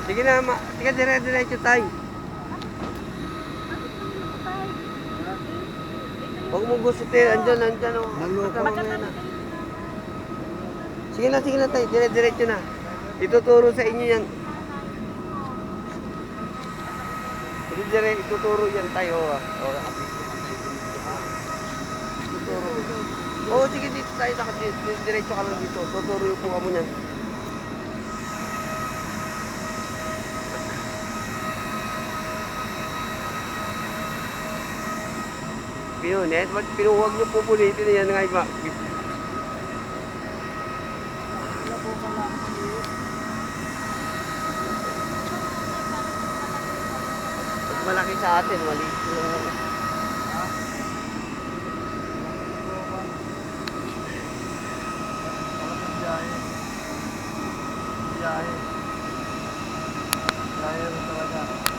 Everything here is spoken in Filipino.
Sige na, sige, dire-diretso tayo. Huwag mo gusto tayo, andyan, o. Mamaya na. Sige na tayo, dire-diretso na. Ituturo sa inyo yan. Ituturo yan tayo, Ituturo. Oo, sige, dito tayo, diretso ka lang dito. Tuturo yung buka mo yan. Pinuhuwag nyo pupulitin yan nga iba. Mas malaki sa atin, maliit.